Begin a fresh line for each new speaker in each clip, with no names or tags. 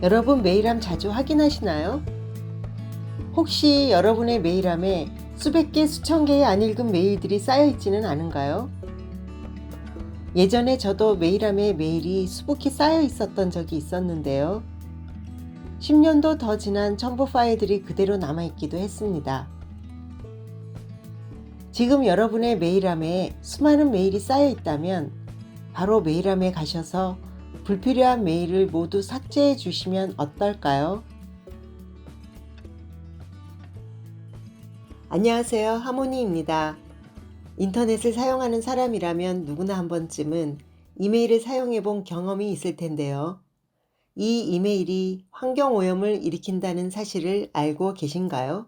여러분 메일함 자주 확인하시나요? 혹시 여러분의 메일함에 수백 개, 수천 개의 안 읽은 메일들이 쌓여 있지는 않은가요? 예전에 저도 메일함에 메일이 수북히 쌓여 있었던 적이 있었는데요. 10년도 더 지난 첨부 파일들이 그대로 남아있기도 했습니다. 지금 여러분의 메일함에 수많은 메일이 쌓여 있다면 바로 메일함에 가셔서 불필요한 메일을 모두 삭제해 주시면 어떨까요? 안녕하세요, 하모니입니다. 인터넷을 사용하는 사람이라면 누구나 한 번쯤은 이메일을 사용해 본 경험이 있을 텐데요. 이 이메일이 환경오염을 일으킨다는 사실을 알고 계신가요?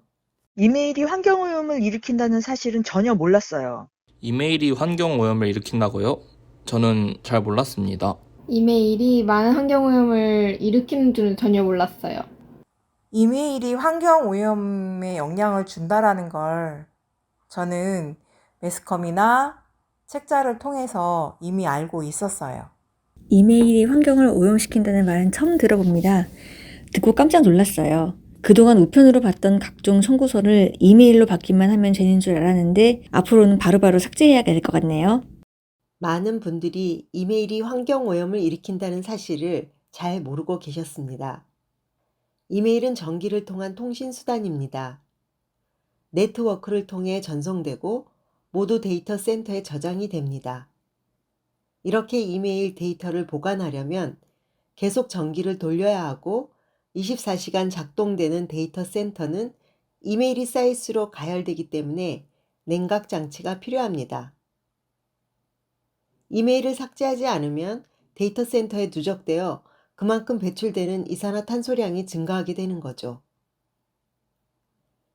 이메일이 환경오염을 일으킨다는 사실은 전혀 몰랐어요.
이메일이 환경오염을 일으킨다고요? 저는 잘 몰랐습니다.
이메일이 많은 환경오염을 일으키는 줄은 전혀 몰랐어요.
이메일이 환경오염에 영향을 준다라는 걸 저는 매스컴이나 책자를 통해서 이미 알고 있었어요.
이메일이 환경을 오염시킨다는 말은 처음 들어봅니다. 듣고 깜짝 놀랐어요. 그동안 우편으로 받던 각종 청구서를 이메일로 받기만 하면 되는 줄 알았는데 앞으로는 바로바로 삭제해야 될 것 같네요.
많은 분들이 이메일이 환경오염을 일으킨다는 사실을 잘 모르고 계셨습니다. 이메일은 전기를 통한 통신수단입니다. 네트워크를 통해 전송되고 모두 데이터 센터에 저장이 됩니다. 이렇게 이메일 데이터를 보관하려면 계속 전기를 돌려야 하고 24시간 작동되는 데이터 센터는 이메일이 쌓일수록 가열되기 때문에 냉각 장치가 필요합니다. 이메일을 삭제하지 않으면 데이터 센터에 누적되어 그만큼 배출되는 이산화탄소량이 증가하게 되는 거죠.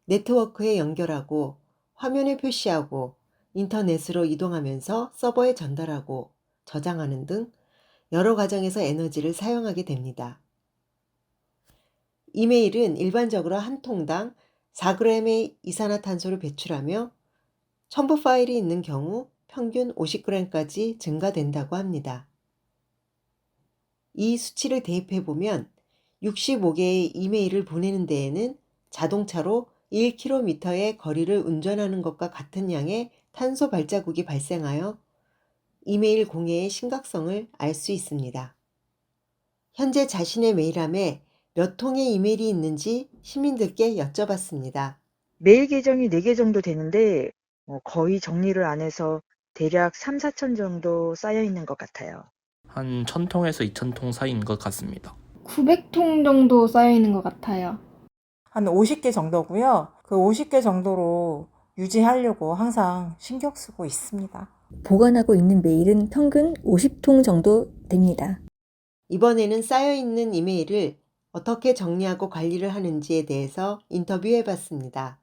네트워크에 연결하고 화면에 표시하고 인터넷으로 이동하면서 서버에 전달하고 저장하는 등 여러 과정에서 에너지를 사용하게 됩니다. 이메일은 일반적으로 한 통당 4g의 이산화탄소를 배출하며 첨부 파일이 있는 경우 평균 50g까지 증가된다고 합니다. 이 수치를 대입해 보면 65개의 이메일을 보내는 데에는 자동차로 1km의 거리를 운전하는 것과 같은 양의 탄소 발자국이 발생하여 이메일 공해의 심각성을 알 수 있습니다. 현재 자신의 메일함에 몇 통의 이메일이 있는지 시민들께 여쭤봤습니다.
메일 계정이 4개 정도 되는데 거의 정리를 안 해서 대략 3, 4천 정도 쌓여 있는 것 같아요.
한 1000통에서 2000통 사이인 것 같습니다.
900통 정도 쌓여있는 것 같아요.
한 50개 정도고요. 그 50개 정도로 유지하려고 항상 신경 쓰고 있습니다.
보관하고 있는 메일은 평균 50통 정도 됩니다.
이번에는 쌓여있는 이메일을 어떻게 정리하고 관리를 하는지에 대해서 인터뷰해 봤습니다.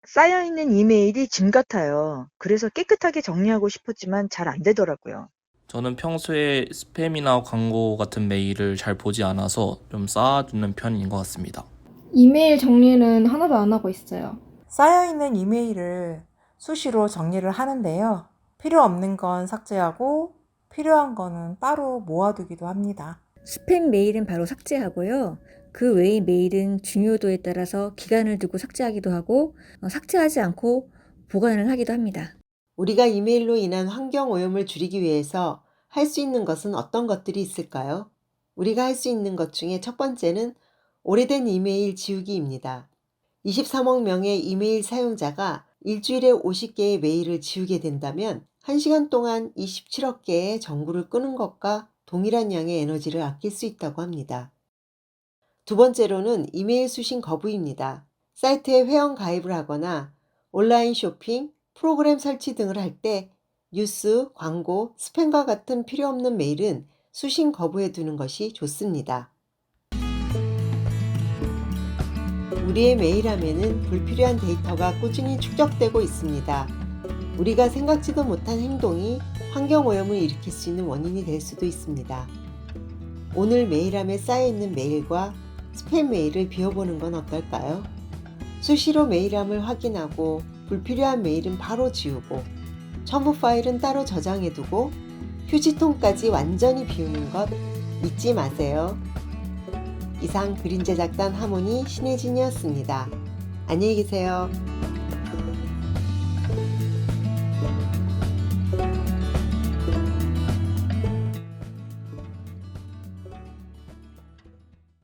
쌓여있는 이메일이 짐 같아요. 그래서 깨끗하게 정리하고 싶었지만 잘 안 되더라고요.
저는 평소에 스팸이나 광고 같은 메일을 잘 보지 않아서 좀 쌓아두는 편인 것 같습니다.
이메일 정리는 하나도 안 하고 있어요.
쌓여있는 이메일을 수시로 정리를 하는데요. 필요 없는 건 삭제하고 필요한 거는 따로 모아두기도 합니다.
스팸 메일은 바로 삭제하고요. 그 외의 메일은 중요도에 따라서 기간을 두고 삭제하기도 하고 삭제하지 않고 보관을 하기도 합니다.
우리가 이메일로 인한 환경오염을 줄이기 위해서 할 수 있는 것은 어떤 것들이 있을까요? 우리가 할 수 있는 것 중에 첫 번째는 오래된 이메일 지우기입니다. 23억 명의 이메일 사용자가 일주일에 50개의 메일을 지우게 된다면 1시간 동안 27억 개의 전구를 끄는 것과 동일한 양의 에너지를 아낄 수 있다고 합니다. 두 번째로는 이메일 수신 거부입니다. 사이트에 회원 가입을 하거나 온라인 쇼핑, 프로그램 설치 등을 할 때 뉴스, 광고, 스팸과 같은 필요 없는 메일은 수신 거부해 두는 것이 좋습니다. 우리의 메일함에는 불필요한 데이터가 꾸준히 축적되고 있습니다. 우리가 생각지도 못한 행동이 환경오염을 일으킬 수 있는 원인이 될 수도 있습니다. 오늘 메일함에 쌓여있는 메일과 스팸 메일을 비워보는 건 어떨까요? 수시로 메일함을 확인하고 불필요한 메일은 바로 지우고 첨부 파일은 따로 저장해두고 휴지통까지 완전히 비우는 것 잊지 마세요. 이상 그림 제작단 하모니 신혜진이었습니다. 안녕히 계세요.